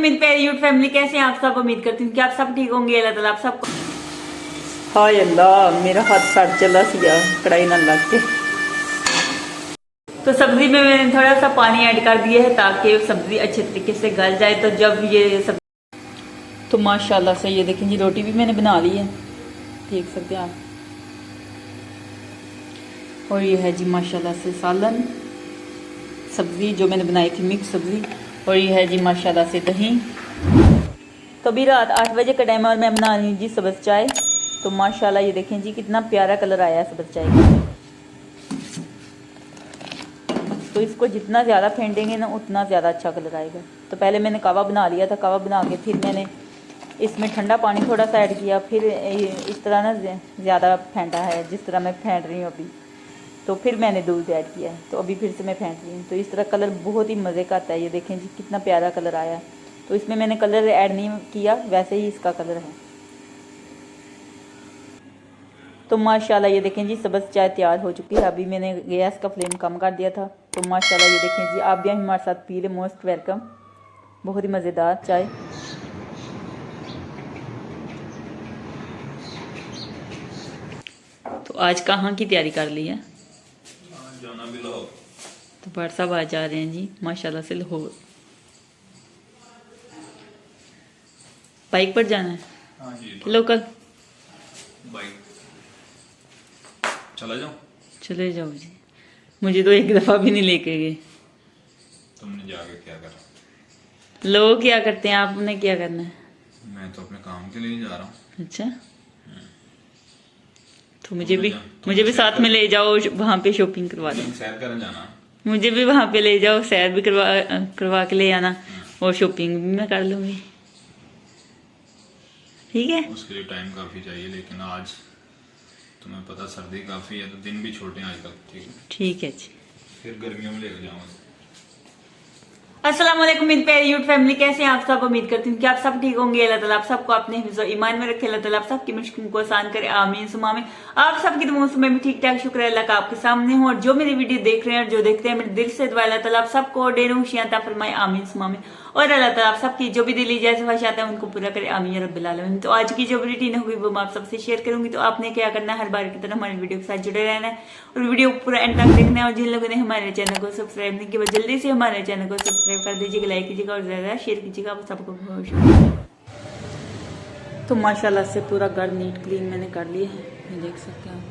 मेरी प्यारी YouTube family, कैसे हैं आप सब। उम्मीद करती हूँ कि आप सब ठीक होंगे। अल्लाह ताला आप सबको। हाय अल्लाह, मेरा हाथ सड़ चला सिया कढ़ाई ना लग के। तो सब्जी में मैंने थोड़ा सा पानी ऐड कर दिया है ताकि सब्जी अच्छे तरीके से गल जाए। तो जब ये सब तो माशाल्लाह से ये देखें जी, रोटी भी मैंने बना ली है, देख सकते हैं आप। और ये है जी माशाल्लाह से सालन सब्जी जो मैंने बनाई थी, मिक्स सब्जी। और ये है जी माशाल्लाह से दही। तो अभी रात 8 बजे का टाइम है और मैं बना रही हूँ जी सब्ज़ चाय। तो माशाल्लाह ये देखें जी कितना प्यारा कलर आया है सब्ज़ चाय का। तो इसको जितना ज़्यादा फेंटेंगे ना उतना ज़्यादा अच्छा कलर आएगा। तो पहले मैंने कावा बना लिया था, कावा बना के फिर मैंने इसमें ठंडा पानी थोड़ा सा ऐड किया, फिर इस तरह ना ज़्यादा फेंटा है जिस तरह मैं फेंट रही हूँ अभी। तो फिर मैंने दूध ऐड किया है, तो अभी फिर से मैं फेंट रही हूँ। तो इस तरह कलर बहुत ही मज़े का आता है। ये देखें जी कितना प्यारा कलर आया है। तो इसमें मैंने कलर ऐड नहीं किया, वैसे ही इसका कलर है। तो माशाल्लाह ये देखें जी सब्ज़ चाय तैयार हो चुकी है। अभी मैंने गैस का फ्लेम कम कर दिया था। तो माशाल्लाह ये देखें जी, आप भी हमारे साथ पी ले, मोस्ट वेलकम। बहुत ही मज़ेदार चाय। तो आज कहाँ की तैयारी कर ली है? जाना भी लाहौर। तो भाट साहब आज जा रहे हैं जी माशाल्लाह से लाहौर। बाइक पर जाना है? हाँ जी, कि लोकल? बाइक। चला जाओ। चले जाओ जी, मुझे तो एक दफ़ा भी नहीं लेके गए। तुमने जाके क्या करा? लोग क्या करते हैं, आपने क्या करना है? मैं तो अपने काम के लिए ही जा रहा हूँ। अच्छा, तो मुझे भी साथ में ले जाओ, वहाँ पे शॉपिंग करवा दो। सैर करने जाना। मुझे भी वहाँ पे ले जाओ, सैर भी करवा के ले आना और शॉपिंग भी मैं कर लूँगी। ठीक है, उसके लिए टाइम काफ़ी चाहिए, लेकिन आज तुम्हें पता सर्दी काफ़ी है तो दिन भी छोटे हैं आजकल। ठीक है, ठीक है जी। फिर गर्मियों में लेकर जाऊँगा। अस्सलाम वालेकुम मेरी प्यारी यूट्यूब फैमिली, कैसे हैं आप सब। उम्मीद करती हूँ कि आप सब ठीक होंगे। अल्लाह ताला आप सबको अपने हिफ्ज़ और ईमान में रखे। अल्लाह ताला आप सबकी मुश्किल को आसान करे, आमीन सुमा आमीन। आप सबकी दुआओं से मैं भी ठीक ठाक, शुक्र है अल्लाह का आपके सामने हूँ। और जो मेरी वीडियो देख रहे हैं और जो देखते हैं, मेरे दिल से दुआ अल्लाह ताला आप सबको ढेरों खुशियां अता फरमाए, आमीन सुमा आमीन। और अल्लाह ताला आप सबकी जो भी दिली जाए ख्वाहिशात है उनको पूरा करे, आमीन या रब्बिल आलमीन। तो आज की जो रूटीन होगी वो मैं आप सबसे शेयर करूंगी। तो आपने क्या करना है, हर बार की तरह हमारे वीडियो के साथ जुड़े रहना है और वीडियो पूरा एंड तक देखना है। और जिन लोगों ने हमारे चैनल को सब्सक्राइब नहीं किया, जल्दी से हमारे चैनल को सब्सक्राइब कर दीजिएगा, लाइक कीजिएगा और ज़्यादा शेयर कीजिएगा। आप सबको तो माशाल्लाह से पूरा घर नीट क्लीन मैंने कर लिया है, ये देख सकते हैं।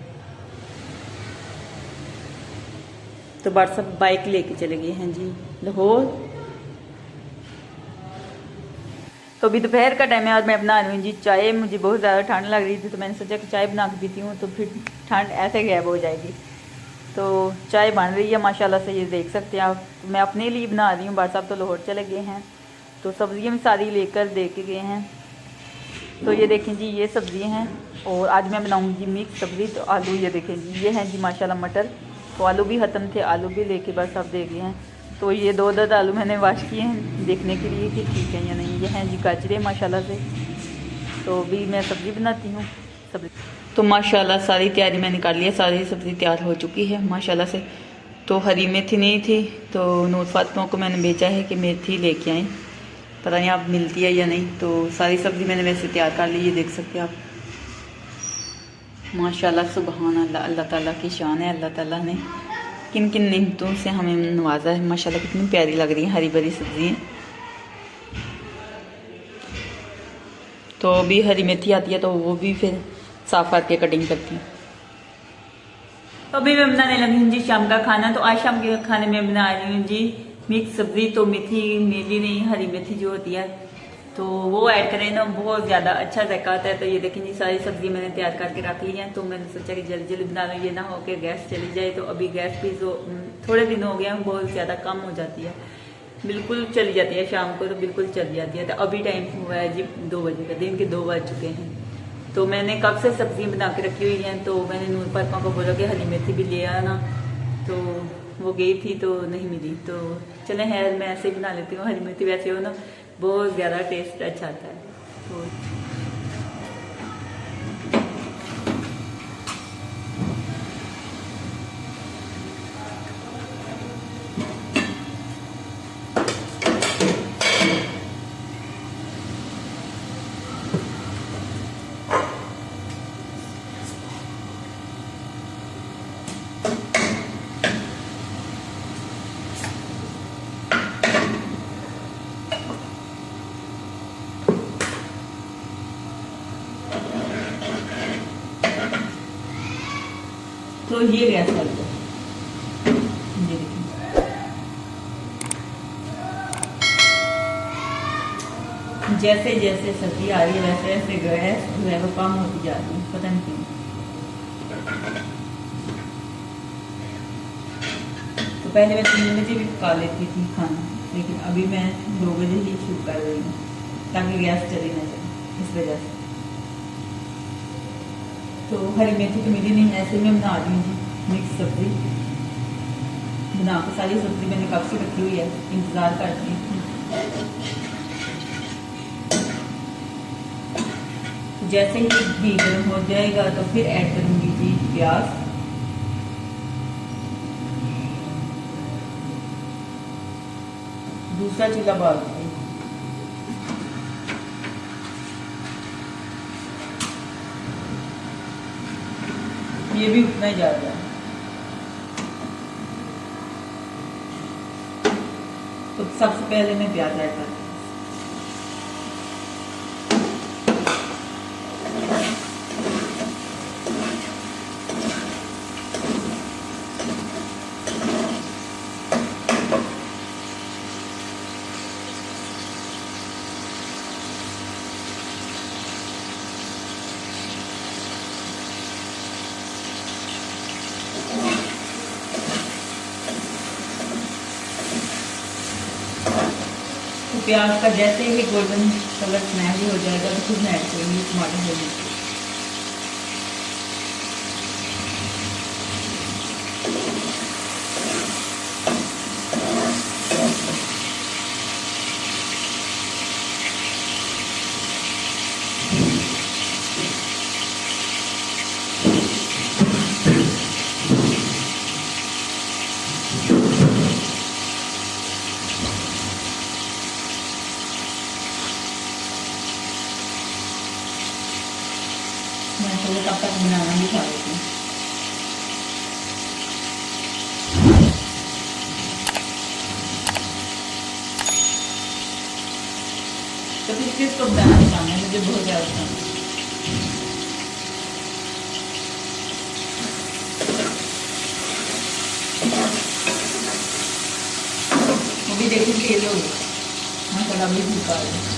तो बार सब बाइक लेके चले गए हैं जी लाहौर। तो अभी दोपहर का टाइम है और मैं बना रही हूँ जी चाय। मुझे बहुत ज़्यादा ठंड लग रही थी तो मैंने सोचा कि चाय बना के पीती हूँ तो फिर ठंड ऐसे गैब हो जाएगी। तो चाय बन रही है माशाल्लाह से, ये देख सकते हैं आप। तो मैं अपने लिए बना रही हूँ, बार साहब तो लाहौर चले गए हैं तो सब्जियाँ भी सारी लेकर दे के गए हैं। तो ये देखें जी, ये सब्ज़ी हैं और आज मैं बनाऊँगी मिक्स सब्ज़ी। तो आलू ये देखें जी, ये हैं जी माशाल्लाह मटर। तो आलू भी ख़त्म थे, आलू भी लेके बस सब दे गए हैं। तो ये दो आलू मैंने वाश किए हैं देखने के लिए कि ठीक है या नहीं। ये हैं जी गाजरे माशाल्लाह से। तो अभी मैं सब्ज़ी बनाती हूँ सब्ज़ी। तो माशाल्लाह सारी तैयारी मैंने कर ली है, सारी सब्ज़ी तैयार हो चुकी है माशाल्लाह से। तो हरी मेथी नहीं थी तो नूर फातिमा को मैंने भेजा है कि मेथी लेके आएँ, पता नहीं आप मिलती है या नहीं। तो सारी सब्ज़ी मैंने वैसे तैयार कर ली, ये देख सकते हैं आप। माशाल्लाह सुबहान अल्लाह, अल्लाह ताला की शान है। अल्लाह ताला ने किन किन नेमतों से हमें नवाजा है माशाल्लाह। कितनी प्यारी लग रही है, हरी भरी सब्जी है। तो अभी हरी मेथी आती है तो वो भी फिर साफ करके कटिंग करती हूँ। तो अभी मैं बनाने लगी हूँ जी शाम का खाना। तो आज शाम के खाने में बना रही हूँ जी मिक्स सब्जी। तो मेथी मेली नहीं, हरी मेथी जो होती है तो वो ऐड करें ना, बहुत ज़्यादा अच्छा जायका आता है। तो ये देखें जी सारी सब्जी मैंने तैयार करके रख ली है। तो मैंने सोचा कि जल्दी जल्दी बना लो, ये ना हो कि गैस चली जाए। तो अभी गैस भी जो थोड़े दिन हो गए हैं बहुत ज़्यादा कम हो जाती है, बिल्कुल चली जाती है शाम को, तो बिल्कुल चली जाती है। तो अभी टाइम हुआ है जी 2 बजे का, दिन के 2 बज चुके हैं। तो मैंने कब से सब्जी बना के रखी हुई है। तो मैंने नूर फातिमा को बोला कि हरी मेथी भी ले आना, तो वो गई थी तो नहीं मिली। तो चले है मैं ऐसे ही बना लेती हूँ हरी मेथी, वैसे हो ना बहुत ज़्यादा टेस्ट अच्छा आता है। तो तो ये गैस कर दो। ये देखिए जैसे जैसे सर्दी आ रही है वैसे वैसे गैस जो है वो कम होती जा रही है, पता नहीं क्यों। तो पहले मैं 3 बजे भी पका लेती थी खाना, लेकिन अभी मैं 2 बजे ही शुरू कर रही हूँ ताकि गैस चली ना जाए, इस वजह से। तो हरी मेथी तो मिली नहीं, ऐसे मैं बना रही हूँ जी मिक्स सब्जी। बना के सारी सब्जी मैंने कब से रखी हुई है, इंतज़ार करती हूँ। जैसे ही घी गर्म हो जाएगा तो फिर ऐड करूँगी जी प्याज। दूसरा चूल्हा बाल दीजिए। ये भी उतना ही जा रहा है। तो सबसे पहले मैं प्याज ऐड करती हूँ। प्याज का जैसे ही गोल्डन कलर सुनहरी हो जाएगा तो फिर मैं ऐड करूँगी टमाटर हो जाएगी। मैं थोड़ा तब तक बनाना भी खा लेती हूँ। तो किस चीज़ को बनाना पसंद है, मुझे बहुत ज़्यादा पसंद है। वो भी देखिए तेल हो गया, मसाला भी भूका है।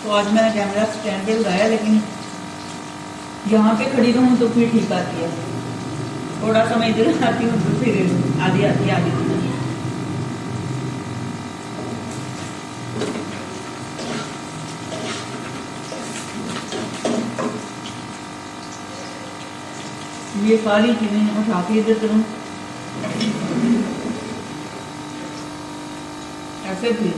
तो आज मैंने कैमरा स्टैंड पे लगाया, लेकिन यहाँ पे खड़ी रहूँ तो फिर ठीक आती है, थोड़ा सा मैं इधर आती हूँ तो फिर आधी आती है, आधी नहीं। ये सारी चीजें उठा के इधर करूँ, ऐसे भी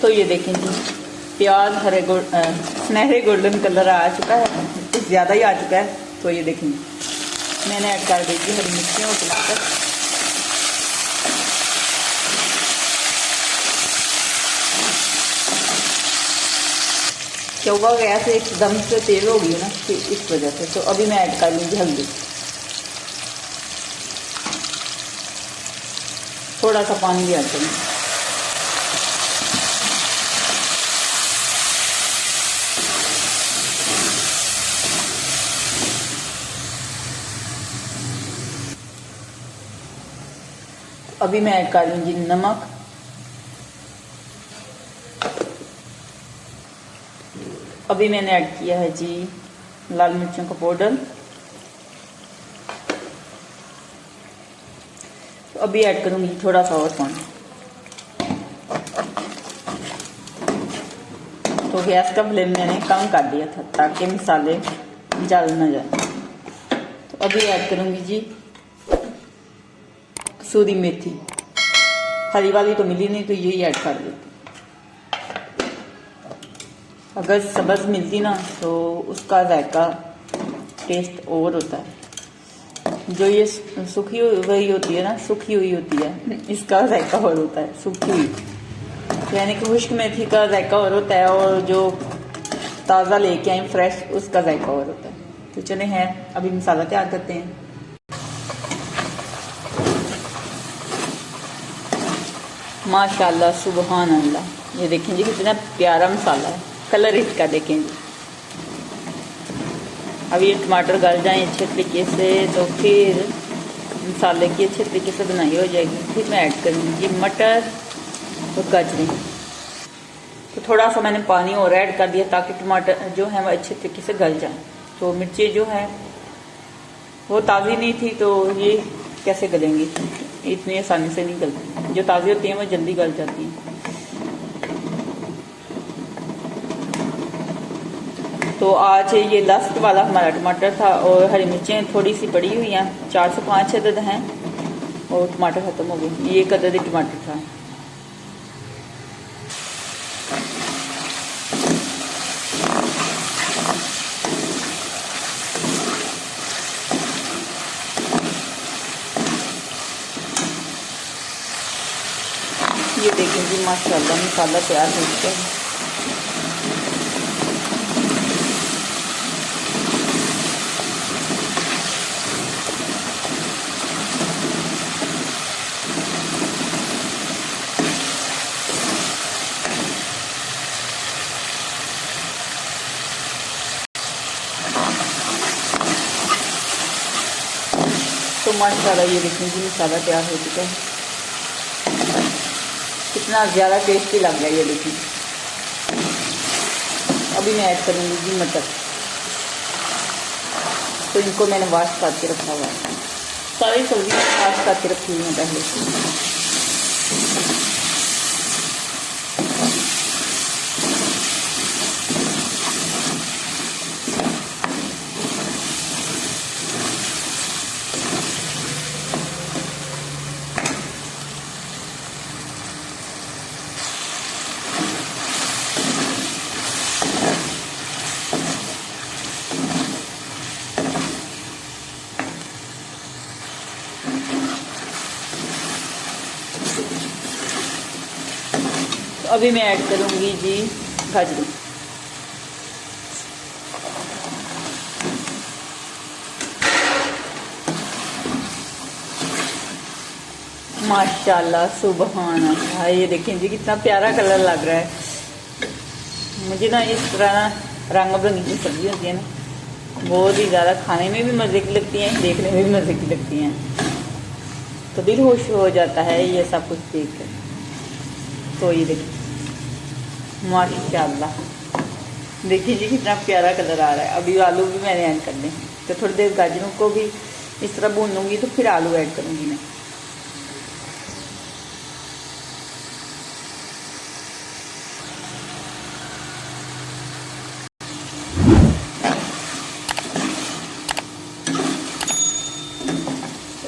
तो ये देखें जी प्याज सुनहरे गोल्डन कलर आ चुका है, कुछ ज़्यादा ही आ चुका है। तो ये देखें मैंने ऐड कर दी थी हरी मिर्चियाँ और टमाटर। क्या हुआ गैस एकदम से तेज हो गई ना, फिर इस वजह से। तो अभी मैं ऐड कर लूँगी हल्दी, थोड़ा सा पानी भी ऐड करूँगी। अभी मैं ऐड कर लूँगी नमक, अभी मैंने ऐड किया है जी लाल मिर्चों का पाउडर। तो अभी ऐड करूँगी थोड़ा सा और पानी। तो गैस का फ्लेम मैंने कम कर दिया था ताकि मसाले जल न जाए। तो अभी ऐड करूँगी जी कसूरी मेथी, हरी वाली तो मिली नहीं तो यही ऐड कर देती। अगर सब्ज़ मिलती ना तो उसका जायका टेस्ट और होता है। जो ये सूखी हुई होती है ना, सूखी हुई होती है, इसका जायका और होता है सूखी हुई। यानी कि खुश्क मेथी का जायका और होता है और जो ताज़ा लेके आए फ्रेश उसका जायका और होता है। तो चले हैं अभी मसाला तैयार करते हैं। माशाल्लाह सुबहान अल्लाह, ये देखें जी कितना प्यारा मसाला है, कलर इसका देखें जी। अब ये टमाटर गल जाएं अच्छे तरीके से तो फिर मसाले की अच्छे तरीके से बनाई हो जाएगी। फिर मैं ऐड करूँगी मटर और गाजरें। तो थोड़ा सा मैंने पानी और ऐड कर दिया ताकि टमाटर जो है वो अच्छे तरीके से गल जाए। तो मिर्ची जो है वो ताज़ी नहीं थी तो ये कैसे गलेंगी, इतनी आसानी से नहीं गलती। जो ताज़ी होती हैं वो जल्दी गल जाती हैं। तो आज ये लास्ट वाला हमारा टमाटर था और हरी मिर्चें थोड़ी सी पड़ी हुई हैं, 4 से 5 अदद हैं और टमाटर ख़त्म हो गए। ये एक अदद ही टमाटर था। ये देखें जी माशाल्लाह मसाला तैयार हो चुका है। तो माशाल्लाह ये देखें जी मसाला तैयार हो चुका है। कितना ज़्यादा टेस्टी लग रहा है ये देखिए। अभी मैं ऐड करूँगी जी मटर। तो इनको मैंने वॉश करके रखा हुआ है, सारी सब्जियाँ वॉश करके रखी हुई हैं पहले से। तो अभी मैं ऐड करूँगी जी गाजर। माशाल्लाह सुबहान अल्लाह, ये देखें जी कितना प्यारा कलर लग रहा है। मुझे ना इस तरह ना रंग बिरंगी की सब्जी होती है ना बहुत ही ज़्यादा खाने में भी मज़े की लगती हैं, देखने में भी मज़े की लगती हैं। तो दिल खुश हो जाता है ये सब कुछ देख कर। तो ये देखिए माशाल्लाह, देखिए जी कितना प्यारा कलर आ रहा है। अभी आलू भी मैंने ऐड करने हैं तो थोड़ी देर गाजरों को भी इस तरह भून लूँगी तो फिर आलू ऐड करूँगी मैं।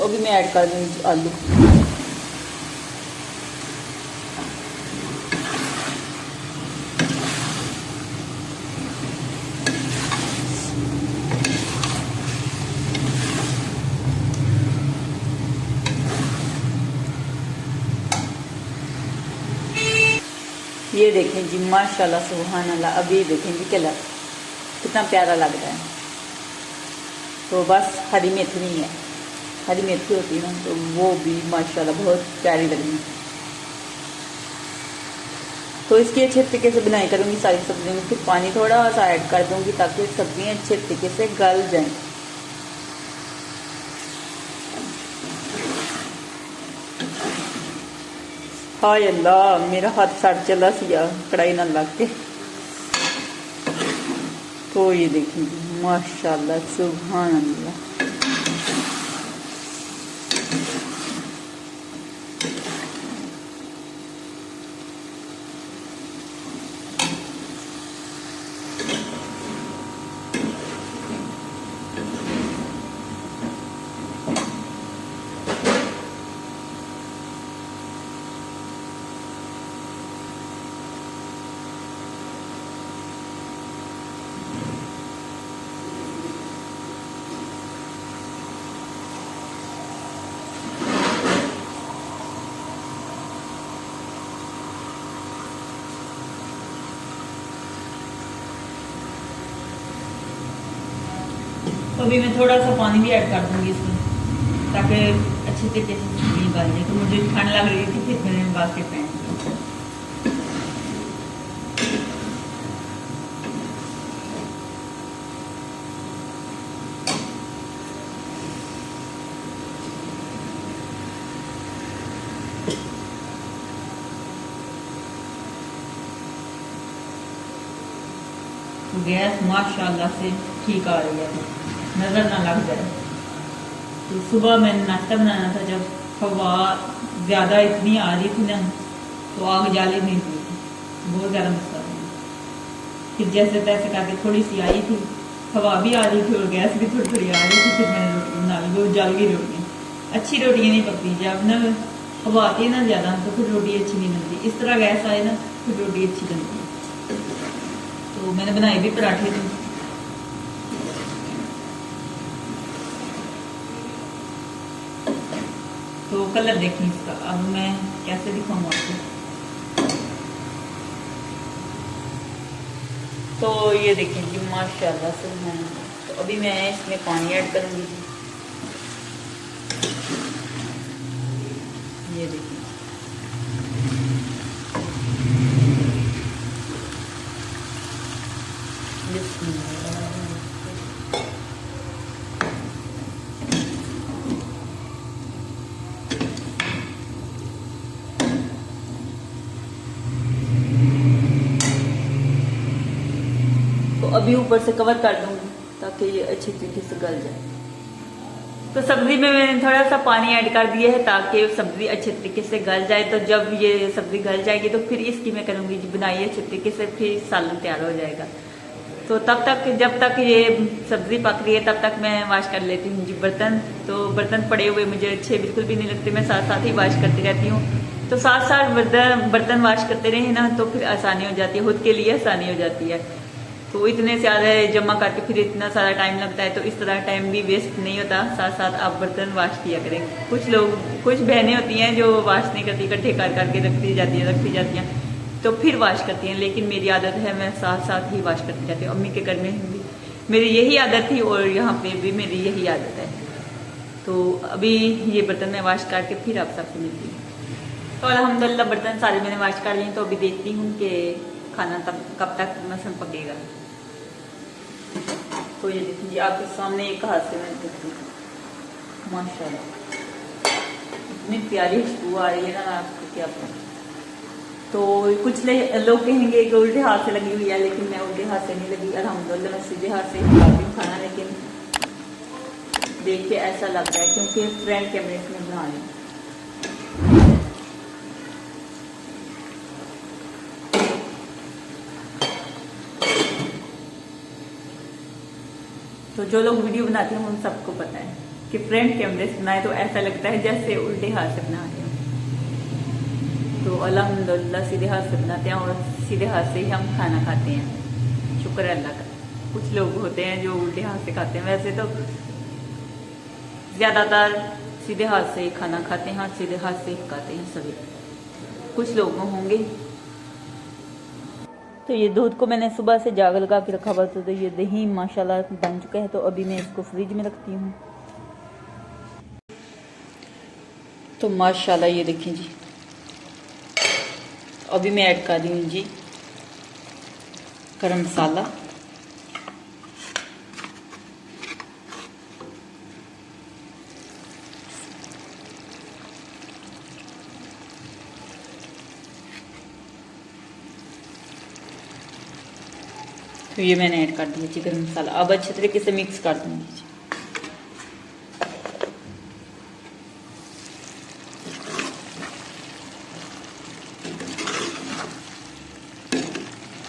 अभी मैं ऐड कर दूँगी आलू। ये देखें जी माशाल्लाह सुभान अल्लाह, अभी देखें जी कलर कितना प्यारा लग रहा है। तो बस हरी मेथी नहीं है, हरी मेथी होती है ना तो वो भी माशाल्लाह बहुत प्यारी लगी। तो इसकी अच्छे तरीके से बनाई करूँगी सारी सब्जियों में। फिर पानी थोड़ा सा ऐड कर दूँगी ताकि सब्जियाँ अच्छे तरीके से गल जाएं। हाय अल्लाह, मेरा हाथ सड़ चला सिया कढ़ाई ना लग के। तो ये देखिए माशाल्लाह सुभान अल्लाह। तो अभी मैं थोड़ा सा पानी भी ऐड कर दूंगी इसमें ताकि अच्छे तरीके से सब्जी निकाल जाए। तो मुझे ठंड लग रही थी, फिर मैंने बास्केट पहन लिया। गैस माशाल्लाह से ठीक आ रही है, नज़र ना लग जाए। तो सुबह मैंने नाश्ता बनाना था, जब हवा ज़्यादा इतनी आ रही थी ना तो आग जाली नहीं थी, बहुत ज़्यादा मसला था। फिर जैसे तैसे करके थोड़ी सी आई थी, हवा भी आ रही थी और गैस भी थोड़ी थोड़ी आ रही थी। फिर मैंने रोटी बना ली, वो जल गई रोटी। अच्छी रोटियाँ नहीं पकती, जब ना हवा आती है ना ज़्यादा तो फिर रोटी अच्छी नहीं बनती। इस तरह गैस आए ना फिर रोटी अच्छी बनती है। तो मैंने बनाए भी पराठे थे। तो कलर देखिए इसका, अब मैं कैसे दिखाऊँ आपको। तो ये देखिए जी माशाल्लाह से है। तो अभी मैं इसमें पानी ऐड करूँगी। ये देखिए तो अभी ऊपर से कवर कर दूंगी ताकि ये अच्छी तरीके से गल जाए। तो सब्जी में मैंने थोड़ा सा पानी ऐड कर दिया है ताकि सब्जी अच्छे तरीके से गल जाए। तो जब ये सब्जी गल जाएगी तो फिर इसकी मैं करूँगी बुनाई अच्छे तरीके से, फिर सालन तैयार हो जाएगा। तो तब तक जब तक ये सब्जी पक रही है तब तक मैं वाश कर लेती हूँ जी बर्तन। तो बर्तन पड़े हुए मुझे अच्छे बिल्कुल भी नहीं लगते, मैं साथ साथ ही वाश करती रहती हूँ। तो साथ साथ बर्तन वाश करते रहे ना तो फिर आसानी हो जाती है, खुद के लिए आसानी हो जाती है। तो इतने सारे जमा करके फिर इतना सारा टाइम लगता है, तो इस तरह टाइम भी वेस्ट नहीं होता। साथ साथ आप बर्तन वाश किया करें। कुछ बहनें होती हैं जो वाश नहीं करती, इकट्ठे कर करके रखती जाती हैं तो फिर वाश करती हैं। लेकिन मेरी आदत है मैं साथ साथ ही वाश करती जाती हूँ। अम्मी के घर में भी मेरी यही आदत थी और यहाँ पे भी मेरी यही आदत है। तो अभी ये बर्तन मैं वाश करके फिर आप सबसे मिलती हूँ। तो अल्हम्दुलिल्लाह बर्तन सारे मैंने वाश कर लिए। तो अभी देखती हूँ कि खाना तब कब तक मसम पकेगा। तो ये देखिए आपके सामने एक हाथ से मैं देखती हूँ माशाल्लाह इतनी प्यारी खुशबू आ रही है ना आपको क्या पता। तो कुछ लोग कहेंगे कि उल्टे हाथ से लगी हुई है, लेकिन मैं उल्टे हाथ से नहीं लगी। अल्हम्दुलिल्लाह मैं सीधे हाथ से खाती हूँ खाना। लेकिन देख के ऐसा लग रहा है क्योंकि फ्रंट कैमरे में बना रही हूँ। तो जो लोग वीडियो बनाते हैं उन सबको पता है कि फ्रंट कैमरे से बनाए तो ऐसा लगता है जैसे उल्टे हाथ से बना रहे हो। तो अल्हम्दुलिल्लाह सीधे हाथ से बनाते हैं और सीधे हाथ से ही हम खाना खाते हैं, शुक्र है अल्लाह का। कुछ लोग होते हैं जो उल्टे हाथ से खाते हैं, वैसे तो ज़्यादातर सीधे हाथ से ही खाना खाते हैं और सीधे हाथ से ही खाते हैं सभी। कुछ लोग होंगे। तो ये दूध को मैंने सुबह से जाग लगा के रखा हुआ था। तो ये दही माशाल्लाह बन चुका है। तो अभी मैं इसको फ्रिज में रखती हूँ। तो माशाल्लाह ये देखिए जी, अभी मैं ऐड कर रही हूँ जी गरम मसाला। तो ये मैंने ऐड कर दिया जी गरम मसाला। अब अच्छे तरीके से मिक्स कर दूंगी।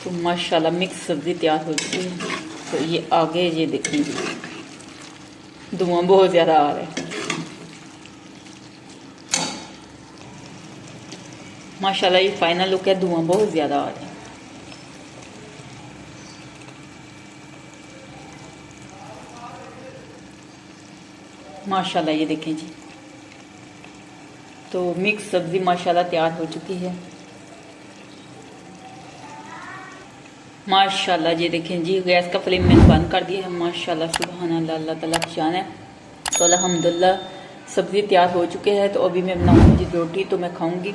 तो माशाल्लाह मिक्स सब्जी तैयार हो चुकी है। तो ये आगे ये देखेंगे धुआं बहुत ज़्यादा आ रहा है। माशाल्लाह ये फाइनल लुक है, धुआं बहुत ज़्यादा आ रहा है। माशाल्लाह ये देखें जी। तो मिक्स सब्ज़ी माशाल्लाह तैयार हो चुकी है। माशाल्लाह ये देखें जी, गैस का फ्लेम मैंने बंद कर दिया है। माशाल्लाह सुभान अल्लाह, अल्लाह ताला की शान है। तो अल्हम्दुलिल्लाह सब्ज़ी तैयार हो चुके हैं। तो अभी मैं बनाऊंगी रोटी, तो मैं खाऊंगी।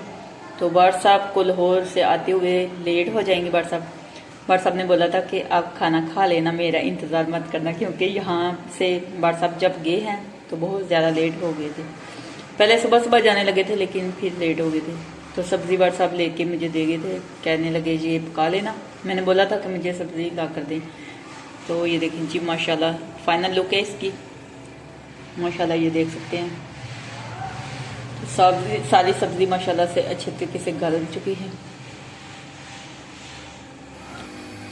तो बाट साहब को लाहौर से आते हुए लेट हो जाएंगे। बाट साहब ने बोला था कि आप खाना खा लेना, मेरा इंतज़ार मत करना, क्योंकि यहाँ से बाट साहब जब गए हैं तो बहुत ज़्यादा लेट हो गए थे। पहले सुबह जाने लगे थे, लेकिन फिर लेट हो गए थे। तो सब्ज़ी बाट साहब लेके मुझे दे गए थे, कहने लगे जी ये पका लेना। मैंने बोला था कि मुझे सब्ज़ी ला कर दें। तो ये देखें जी माशाल्लाह फाइनल लुक है इसकी। माशाल्लाह ये देख सकते हैं। तो सारी सब्ज़ी माशाल्लाह से अच्छे तरीके से गल चुकी है।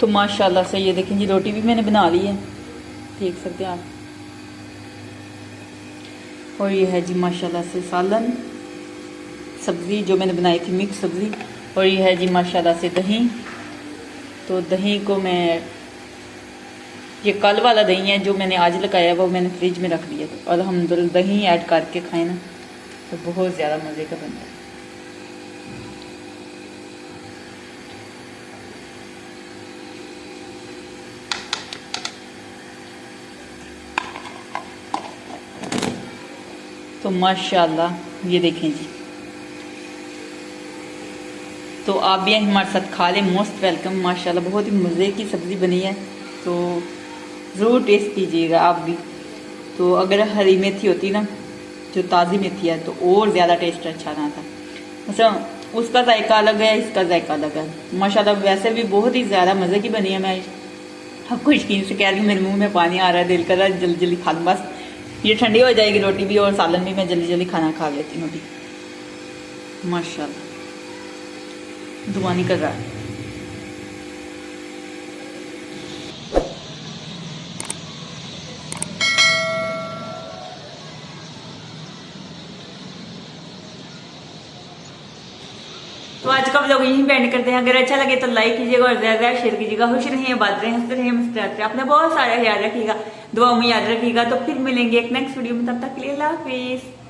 तो माशाल्लाह से ये देखें जी रोटी भी मैंने बना ली है, देख सकते हैं आप। और ये है जी माशाल्लाह से सालन, सब्ज़ी जो मैंने बनाई थी मिक्स सब्ज़ी। और ये है जी माशाल्लाह से दही। तो दही को मैं, ये कल वाला दही है जो मैंने आज लगाया, वो मैंने फ्रिज में रख दिया। तो अल्हम्दुलिल्लाह दही ऐड करके खाए ना तो बहुत ज़्यादा मज़े का बनता है। तो माशाल्लाह ये देखें जी। तो आप भी हमारे साथ खा लें, मोस्ट वेलकम। माशाल्लाह बहुत ही मज़े की सब्ज़ी बनी है, तो ज़रूर टेस्ट कीजिएगा आप भी। तो अगर हरी मेथी होती ना, जो ताज़ी मेथी है, तो और ज़्यादा टेस्ट अच्छा ना था। अच्छा उसका जायका अलग है, इसका जायका अलग है। माशाल्लाह वैसे भी बहुत ही ज़्यादा मज़े की बनी है। मैं आपको यकीन से कह रही हूँ, मेरे मुँह में पानी आ रहा है, दिल कर रहा है जल्दी जल्दी खा लूँ। बस ये ठंडी हो जाएगी रोटी भी, और सालन भी मैं जल्दी जल्दी खाना खा लेती हूँ अभी। माशाल्लाह दुआ नहीं कर रहा है। तो आज का व्लॉग यहीं पे एंड करते हैं। अगर अच्छा लगे तो लाइक कीजिएगा और ज़्यादा शेयर कीजिएगा। खुश रहिए, बात रहे, हंसते रहिए, मुस्कुराते रहिए। अपना बहुत सारा ख्याल रखिएगा, दुआ में याद रखिएगा। तो फिर मिलेंगे एक नेक्स्ट वीडियो में, तब तक के लिए अल्लाह हाफिज़।